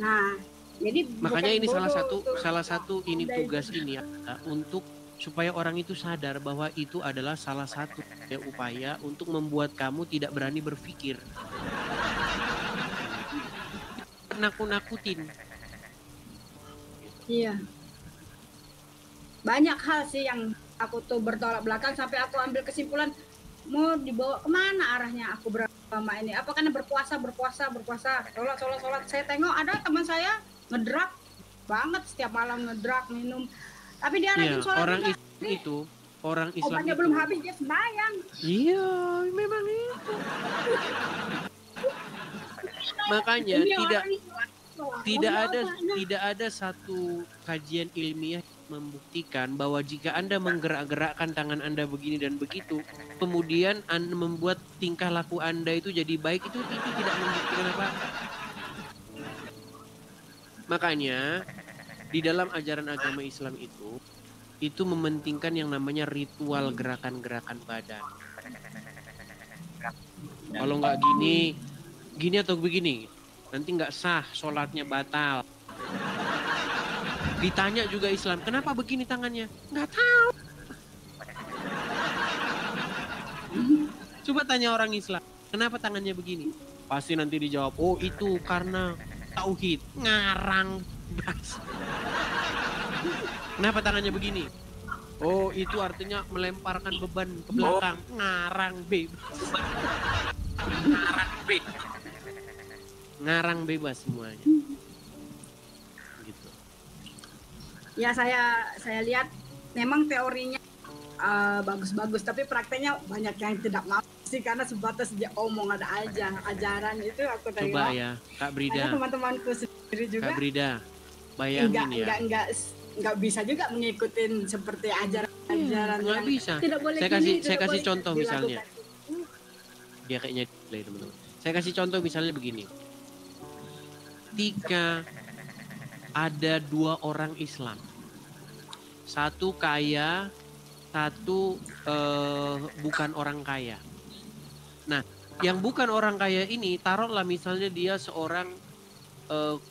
Speaker 2: Nah, jadi
Speaker 1: makanya ini salah satu ini tugas ini ya untuk supaya orang itu sadar bahwa itu adalah salah satu upaya untuk membuat kamu tidak berani berpikir. Nakut-nakutin.
Speaker 2: Iya. Banyak hal sih yang aku tuh bertolak belakang sampai aku ambil kesimpulan mau dibawa kemana arahnya aku beragama ini. Apa karena berpuasa, sholat. Saya tengok ada teman saya ngedrak banget setiap malam ngedrak minum. Tapi dia rajin sholat
Speaker 1: orang Islam
Speaker 2: obatnya
Speaker 1: itu
Speaker 2: belum habis dia sembahyang.
Speaker 1: Iya, memang itu. Makanya tidak ada satu kajian ilmiah membuktikan bahwa jika Anda menggerak-gerakkan tangan Anda begini dan begitu, kemudian Anda membuat tingkah laku Anda itu jadi baik, itu tidak membuktikan apa-apa. Makanya di dalam ajaran agama Islam itu mementingkan yang namanya ritual gerakan-gerakan badan. Kalau nggak gini atau begini, nanti nggak sah, sholatnya batal. Ditanya juga Islam, kenapa begini tangannya? Nggak tahu. Coba tanya orang Islam, kenapa tangannya begini? Pasti nanti dijawab, oh itu karena tauhid. Ngarang. Kenapa tangannya begini? Oh, itu artinya melemparkan beban ke belakang. Ngarang bebas. Ngarang bebas. Ngarang bebas semuanya. Gitu.
Speaker 2: Ya saya lihat memang teorinya bagus-bagus, tapi prakteknya banyak yang tidak mau sih karena sebatas dia omong ada aja ajaran itu aku tengok.
Speaker 1: Coba ya, Kak Brida.
Speaker 2: Ada teman-temanku sendiri juga.
Speaker 1: Kak Brida, bayangin ya.
Speaker 2: Enggak bisa juga mengikuti seperti ajaran
Speaker 1: Nggak bisa.
Speaker 2: Tidak boleh
Speaker 1: Saya kasih contoh misalnya. Dia kayaknya delay teman-teman. Saya kasih contoh misalnya begini. Ketika ada 2 orang Islam, satu kaya, satu bukan orang kaya. Nah, yang bukan orang kaya ini, taruhlah misalnya dia seorang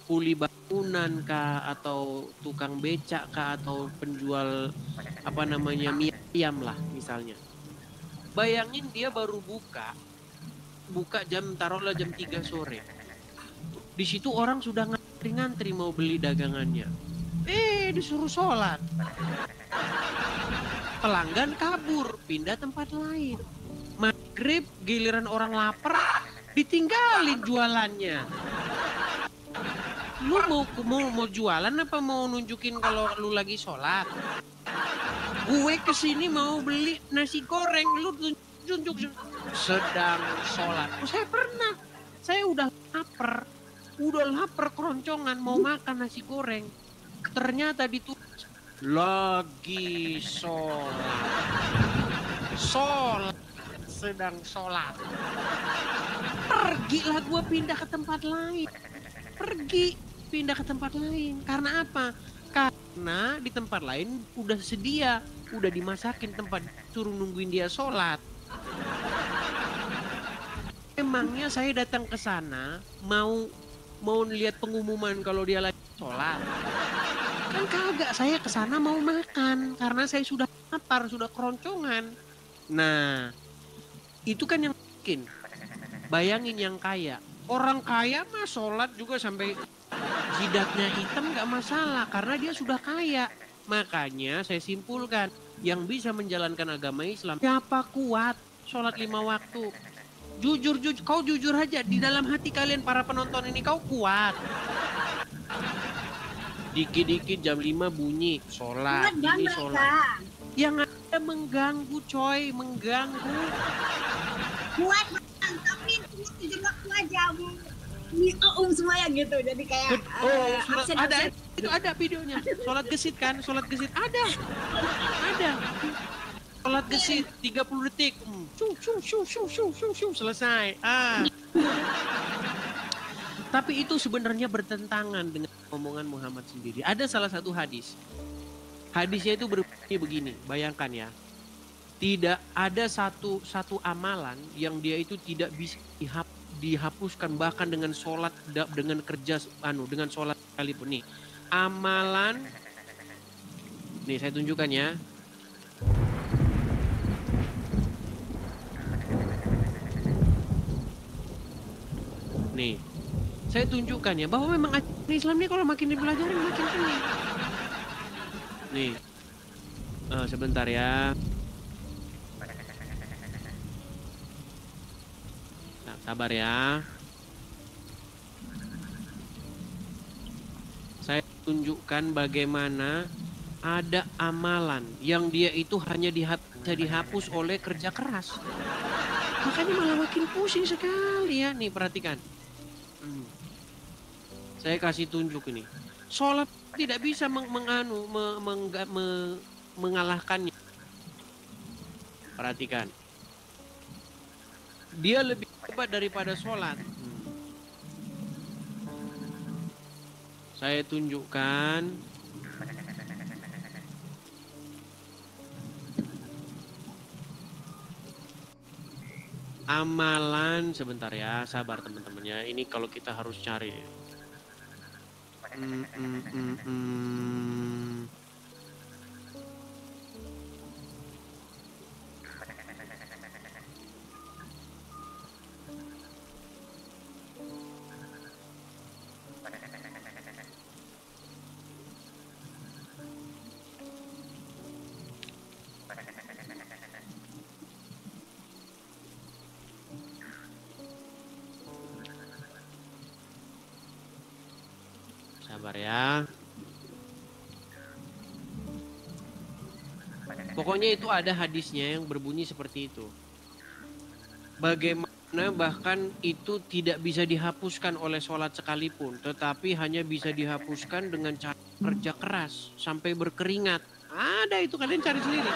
Speaker 1: kuli bangunan kah, atau tukang becak kah, atau penjual mie ayam lah misalnya. Bayangin dia baru buka taruhlah jam 3 sore. Di situ orang sudah ngantri mau beli dagangannya. Disuruh sholat. Pelanggan kabur, pindah tempat lain. Maghrib giliran orang lapar, ditinggalin jualannya. Lu mau jualan apa mau nunjukin kalau lu lagi sholat? Gue kesini mau beli nasi goreng, lu tunjuk sedang sholat. Saya udah lapar keroncongan mau makan nasi goreng. Ternyata ditulis lagi sholat, sedang sholat. Pergilah gue pindah ke tempat lain. Pindah ke tempat lain. Karena apa? Karena di tempat lain udah sedia, udah dimasakin tempat, suruh nungguin dia sholat. Emangnya saya datang ke sana mau lihat pengumuman kalau dia lagi sholat? Kan kagak, saya ke sana mau makan karena saya sudah lapar, sudah keroncongan. Nah, itu kan yang bikin. Bayangin yang kaya. Orang kaya mah sholat juga sampai jidatnya hitam gak masalah karena dia sudah kaya. Makanya saya simpulkan, yang bisa menjalankan agama Islam siapa kuat sholat 5 waktu. Jujur, kau jujur aja di dalam hati kalian para penonton ini, kau kuat. Dikit-dikit jam 5 bunyi sholat, ini sholat. Yang ada mengganggu coy, mengganggu.
Speaker 2: Kuat tapi tujuh waktu aja semuanya gitu, jadi kayak
Speaker 1: ada videonya. Sholat gesit kan, ada sholat gesit 30 detik, selesai. Tapi itu sebenarnya bertentangan dengan omongan Muhammad sendiri. Ada salah satu hadisnya itu berbunyi begini, bayangkan ya. Tidak ada satu amalan yang dia itu tidak bisa dihapuskan bahkan dengan sholat, dengan kerja dengan sholat sekalipun. Nih amalan, nih saya tunjukkan ya. Nih saya tunjukkan ya bahwa memang Islam ini kalau makin dipelajari makin pening. Nih sebentar ya. Sabar ya. Saya tunjukkan bagaimana ada amalan yang dia itu hanya bisa dihapus oleh kerja keras. Makanya malah makin pusing sekali ya. Nih perhatikan. Saya kasih tunjuk ini. Sholat tidak bisa mengalahkannya. Perhatikan. Dia lebih hebat daripada sholat. Saya tunjukkan. Amalan, sebentar ya, sabar teman-teman ya. Ini kalau kita harus cari. sabar ya. Pokoknya itu ada hadisnya yang berbunyi seperti itu. Bagaimana bahkan itu tidak bisa dihapuskan oleh sholat sekalipun, tetapi hanya bisa dihapuskan dengan cara kerja keras sampai berkeringat. Ada itu, kalian cari sendiri.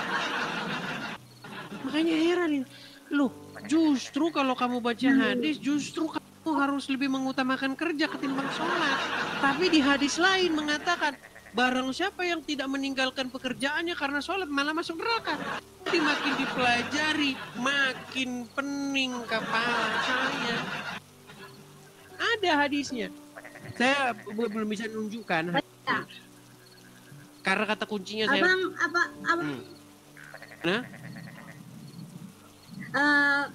Speaker 1: Makanya heran ini. Loh, justru kalau kamu baca hadis, justru kamu harus lebih mengutamakan kerja ketimbang sholat. Tapi di hadis lain mengatakan, barang siapa yang tidak meninggalkan pekerjaannya karena sholat malah masuk neraka. Jadi makin dipelajari, makin pening kepala saya. Ada hadisnya. Saya belum bisa menunjukkan hadisnya. Karena kata kuncinya saya... Nah?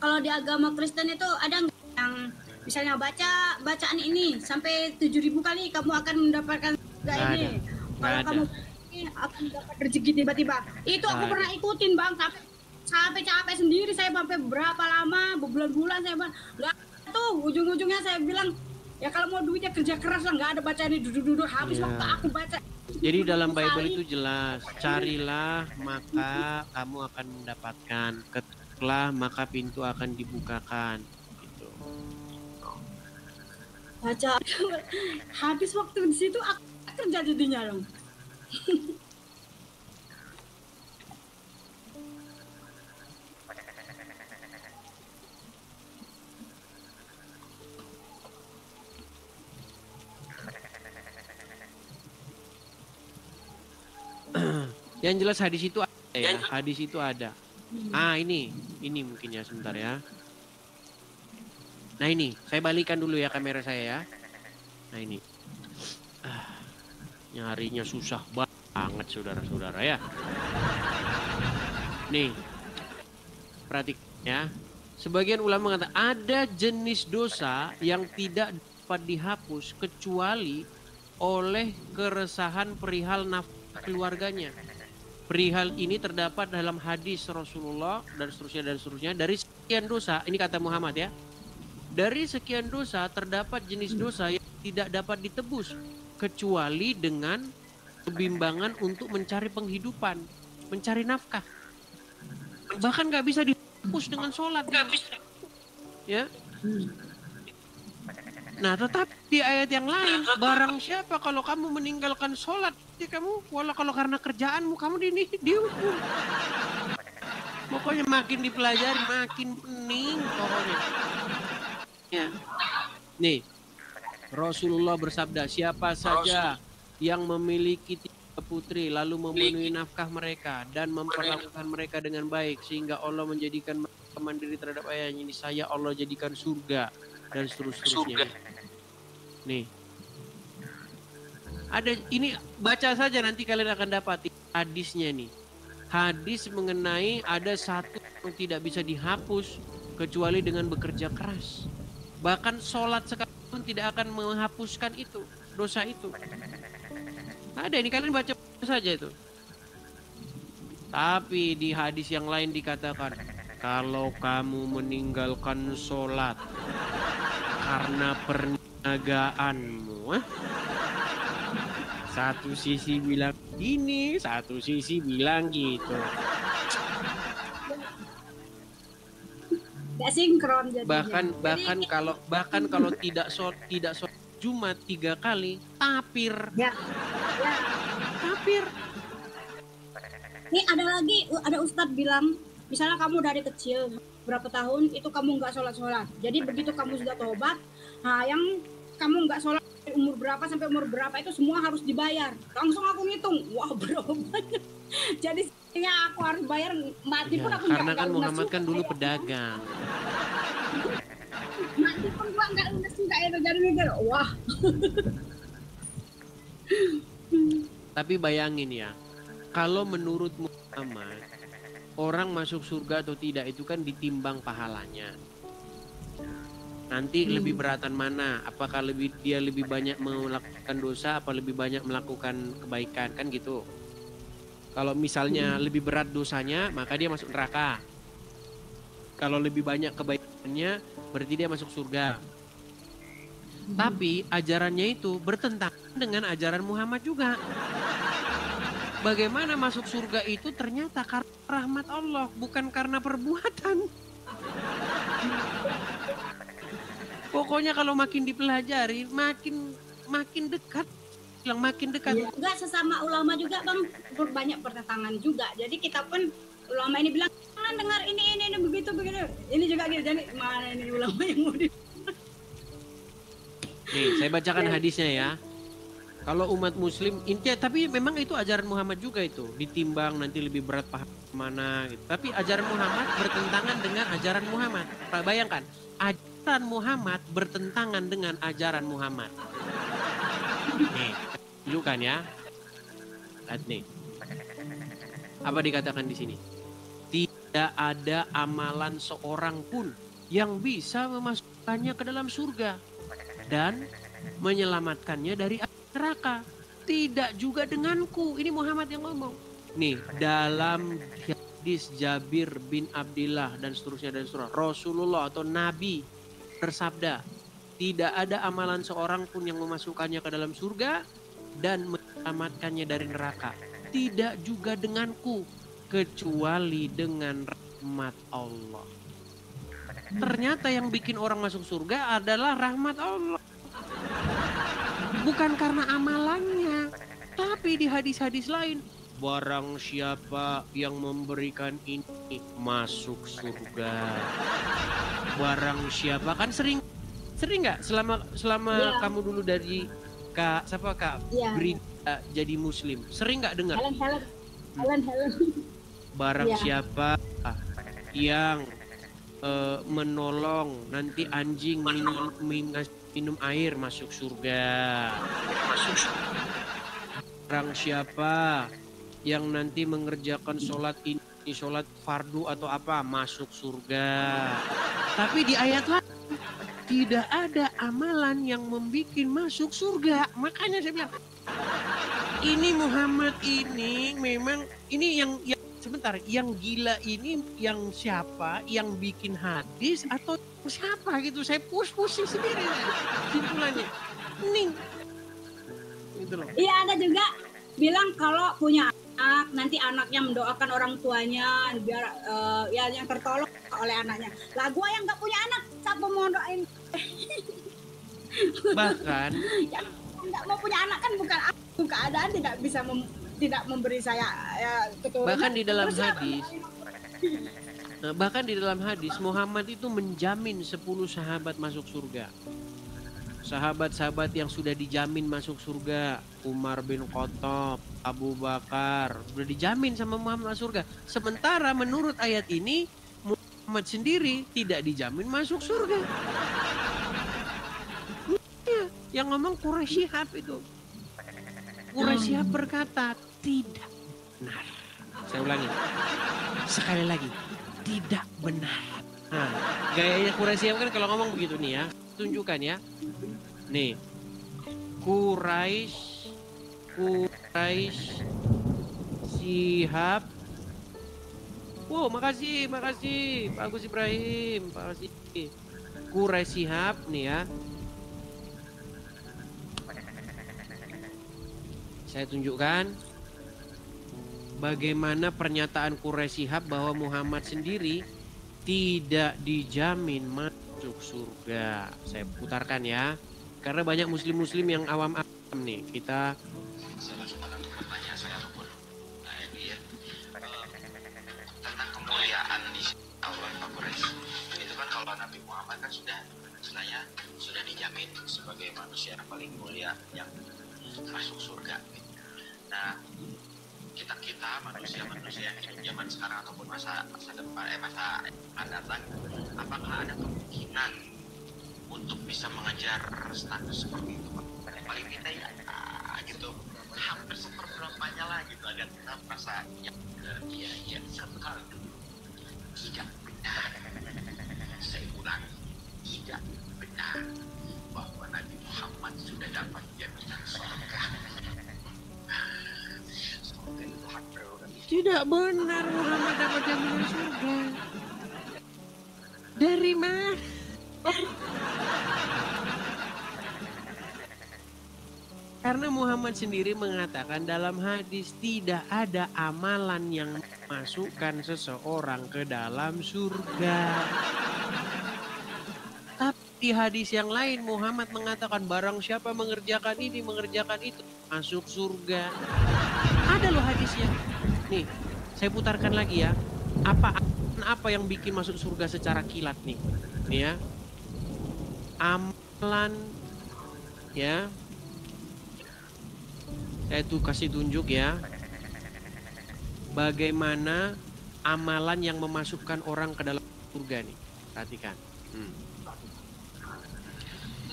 Speaker 2: Kalau di agama Kristen itu ada yang misalnya bacaan ini sampai 7.000 kali kamu akan mendapatkan ini. Kalau kamu akan dapat rezeki tiba-tiba. Itu aku pernah ikutin bang, sampai capek sendiri saya sampai berapa lama, berbulan-bulan saya bang. Nggak tuh ujung-ujungnya saya bilang ya kalau mau duitnya kerja keras lah, nggak ada bacaan ini duduk-duduk habis waktu aku baca.
Speaker 1: Jadi dalam Bible itu jelas, carilah maka kamu akan mendapatkan, ketuklah maka pintu akan dibukakan. Gitu.
Speaker 2: Baca habis waktu di situ aku kerja jadinya dong.
Speaker 1: Yang jelas hadis itu ada ya, hadis itu ada. Ini mungkin ya, sebentar ya. Nah ini, saya balikan dulu ya kamera saya ya. Nah ini, nyarinya susah banget saudara-saudara ya. Nih, perhatikan ya. Sebagian ulama mengatakan ada jenis dosa yang tidak dapat dihapus kecuali oleh keresahan perihal nafkah keluarganya. Perihal ini terdapat dalam hadis Rasulullah dan seterusnya dari sekian dosa, ini kata Muhammad ya. Dari sekian dosa terdapat jenis dosa yang tidak dapat ditebus kecuali dengan kebimbangan untuk mencari penghidupan, mencari nafkah. Bahkan nggak bisa dihapus dengan sholat. Ya. Nah, tetapi di ayat yang lain, barang siapa kalau kamu meninggalkan sholat, kamu walau kalau karena kerjaanmu kamu dihukum. Pokoknya makin dipelajari makin pening pokoknya. Ya. Nih, Rasulullah bersabda, siapa saja yang memiliki 3 putri lalu memenuhi nafkah mereka dan memperlakukan mereka dengan baik sehingga Allah menjadikan mereka mandiri terhadap ayahnya, ini saya Allah jadikan surga dan seterusnya. Nih, ada ini, baca saja nanti kalian akan dapat hadisnya nih. Hadis mengenai ada satu yang tidak bisa dihapus kecuali dengan bekerja keras. Bahkan sholat sekalipun tidak akan menghapuskan itu, dosa itu. Ada, ini kalian baca saja itu. Tapi di hadis yang lain dikatakan, kalau kamu meninggalkan sholat karena pernagaanmu, satu sisi bilang ini, satu sisi bilang gitu.
Speaker 2: Gak sinkron jadinya.
Speaker 1: Bahkan kalau tidak sholat Jumat 3 kali, tapir.
Speaker 2: Ya.
Speaker 1: Tapir.
Speaker 2: Ini ada Ustadz bilang, misalnya kamu dari kecil berapa tahun itu kamu nggak sholat. Jadi begitu kamu sudah tobat, nah yang kamu nggak sholat umur berapa sampai umur berapa itu semua harus dibayar. Langsung aku ngitung, wah berapa banyak. Jadi ya aku harus bayar mati pun aku
Speaker 1: karena kan Muhammad kan dulu pedagang.
Speaker 2: Mati pun gua nggak lunas juga itu, jadi mikir wah.
Speaker 1: Tapi bayangin ya, kalau menurut Muhammad orang masuk surga atau tidak itu kan ditimbang pahalanya. Nanti lebih beratan mana? Apakah dia lebih banyak melakukan dosa apa lebih banyak melakukan kebaikan, kan gitu. Kalau misalnya lebih berat dosanya, maka dia masuk neraka. Kalau lebih banyak kebaikannya, berarti dia masuk surga. Tapi ajarannya itu bertentangan dengan ajaran Muhammad juga. Bagaimana masuk surga itu ternyata karena rahmat Allah, bukan karena perbuatan. Pokoknya kalau makin dipelajari, makin dekat. Yang makin dekat.
Speaker 2: Enggak, sesama ulama juga Bang, banyak pertentangan juga. Jadi kita pun ulama ini bilang, jangan dengar ini begitu. Ini juga gitu. Jadi mana ini ulama yang mau di...
Speaker 1: Nih, saya bacakan hadisnya ya. Kalau umat muslim, intinya, tapi memang itu ajaran Muhammad juga itu. Ditimbang nanti lebih berat paham mana gitu. Tapi ajaran Muhammad bertentangan dengan ajaran Muhammad. Bayangkan, ajaran Muhammad bertentangan dengan ajaran Muhammad. Nih, tunjukkan ya. Lihat nih. Apa dikatakan di sini? Tidak ada amalan seorang pun yang bisa memasukkannya ke dalam surga dan menyelamatkannya dari neraka. Tidak juga denganku. Ini Muhammad yang ngomong. Nih, dalam hadis Jabir bin Abdillah dan seterusnya, Rasulullah atau Nabi bersabda, tidak ada amalan seorang pun yang memasukkannya ke dalam surga dan menyelamatkannya dari neraka. Tidak juga denganku, kecuali dengan rahmat Allah. Ternyata yang bikin orang masuk surga adalah rahmat Allah. Bukan karena amalannya. Tapi di hadis-hadis lain, barang siapa yang memberikan ini masuk surga. Barang siapa, kan sering nggak selama kamu dulu dari Kak Brida jadi muslim, sering nggak dengar?
Speaker 2: Helen.
Speaker 1: Barang siapa yang menolong nanti anjing minum air masuk surga. Barang siapa yang nanti mengerjakan sholat ini, sholat fardu atau apa, masuk surga. Tapi di ayat lain tidak ada amalan yang membuat masuk surga. Makanya saya bilang, ini Muhammad ini memang, ini yang sebentar, yang gila ini yang siapa, yang bikin hadis atau siapa gitu. Saya pusing sendiri simpulannya. Nih. Gitu loh.
Speaker 2: Iya, ada juga bilang kalau punya anak, nanti anaknya mendoakan orang tuanya biar ya yang tertolong oleh anaknya. Lah gua yang nggak punya anak, siapa mau doain?
Speaker 1: Bahkan
Speaker 2: yang nggak mau punya anak kan bukan aku, keadaan tidak memberi saya keturunan.
Speaker 1: Bahkan di dalam hadis Muhammad itu menjamin 10 sahabat masuk surga. Sahabat-sahabat yang sudah dijamin masuk surga, Umar bin Khattab, Abu Bakar, sudah dijamin sama Muhammad masuk surga. Sementara menurut ayat ini Muhammad sendiri tidak dijamin masuk surga. Yang ngomong Quraisy Shihab itu. Quraisy Shihab berkata tidak benar. Saya ulangi. Sekali lagi, tidak benar. Nah, gayanya Quraisy Shihab kan kalau ngomong begitu nih ya. Tunjukkan ya. Nih. Quraisy Shihab. Wow, makasih Pak Agus Ibrahim, makasih. Quraisy Shihab nih ya. Saya tunjukkan bagaimana pernyataan Quraisy Shihab bahwa Muhammad sendiri tidak dijamin masuk surga. Saya putarkan ya, karena banyak muslim-muslim yang awam-awam nih. Kita
Speaker 3: tentang kemuliaan di Allah Pak Quraisy. Itu kan kalau Nabi Muhammad kan sudah istilahnya sudah dijamin sebagai manusia yang paling mulia yang masuk surga. Nah, kita manusia yang zaman sekarang ataupun masa depan masa akan datang, apakah ada kemungkinan untuk bisa mengejar status seperti itu? Paling kita ya gitu hampir seperberapanya lah gitu, agar kita merasa ya satu hal tidak benar. Saya ulangi, tidak benar bahwa Nabi Muhammad sudah dapat jaminan surga.
Speaker 1: tidak benar Muhammad dapat jaminan surga. Dari mana? Karena Muhammad sendiri mengatakan dalam hadis tidak ada amalan yang memasukkan seseorang ke dalam surga. Tapi di hadis yang lain Muhammad mengatakan barang siapa mengerjakan ini, mengerjakan itu, masuk surga. Ada loh hadisnya. Nih, saya putarkan lagi ya. Apa yang bikin masuk surga secara kilat nih? Nih ya. Amalan ya. Saya tuh kasih tunjuk ya. Bagaimana amalan yang memasukkan orang ke dalam surga nih. Perhatikan.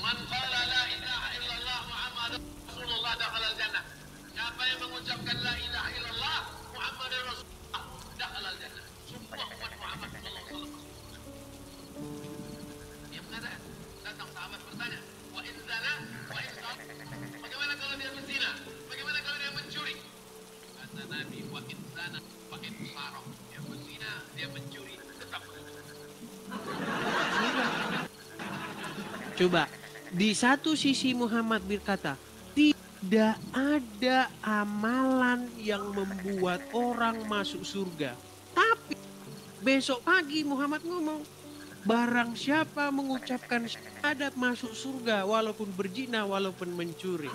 Speaker 3: Man qala la ilaha illallah Muhammadur Rasulullah dakhala al-jannah. Siapa yang mengucapkan la ilaha illallah Muhammadur Rasulullah dakhala al-jannah. Sumpah umat Muhammad sallallahu alaihi wasallam. Dia mengatakan, datang sahabat bertanya, wa in zana wa in sarq. Bagaimana kalau dia berzina? Bagaimana kalau dia mencuri? Kata Nabi, wa in zana wa in sarq. Dia berzina, dia mencuri, tetap.
Speaker 1: Coba, di satu sisi Muhammad berkata, tidak ada amalan yang membuat orang masuk surga. Tapi besok pagi Muhammad ngomong, barang siapa mengucapkan syahadat masuk surga walaupun berzina, walaupun mencuri.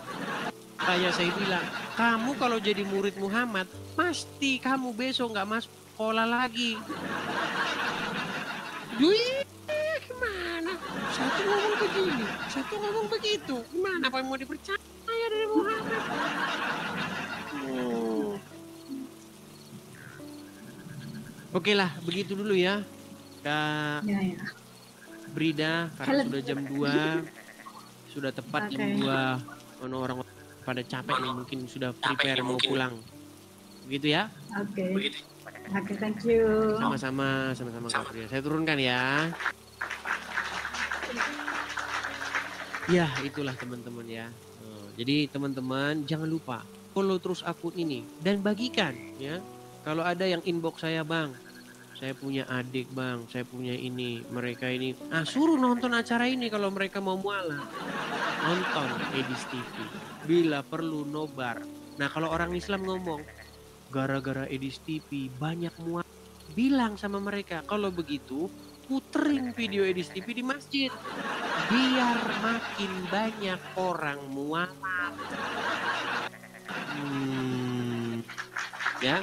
Speaker 1: Kayak saya bilang, kamu kalau jadi murid Muhammad, pasti kamu besok nggak masuk sekolah lagi. Duit, gimana? Satu ngomong begini, satu ngomong begitu. Gimana apa yang mau dipercaya dari Muhammad? Oke lah, begitu dulu ya. Kak Brida, karena sudah jam 2. Sudah tepat jam 2. Orang pada capek nih, mungkin sudah prepare mau pulang. Begitu ya?
Speaker 2: Oke, thank you.
Speaker 1: Sama-sama Kak Brida. Saya turunkan ya. Ya, itulah teman-teman ya. Jadi teman-teman jangan lupa follow terus akun ini dan bagikan ya. Kalau ada yang inbox saya, Bang, saya punya adik, Bang, saya punya ini, mereka ini. Suruh nonton acara ini kalau mereka mau mualaf. Nonton Edis TV. Bila perlu nobar. Nah, kalau orang Islam ngomong, gara-gara Edis TV banyak mualaf. Bilang sama mereka, kalau begitu puterin video Edis TV di masjid. Biar makin banyak orang mualaf. Ya.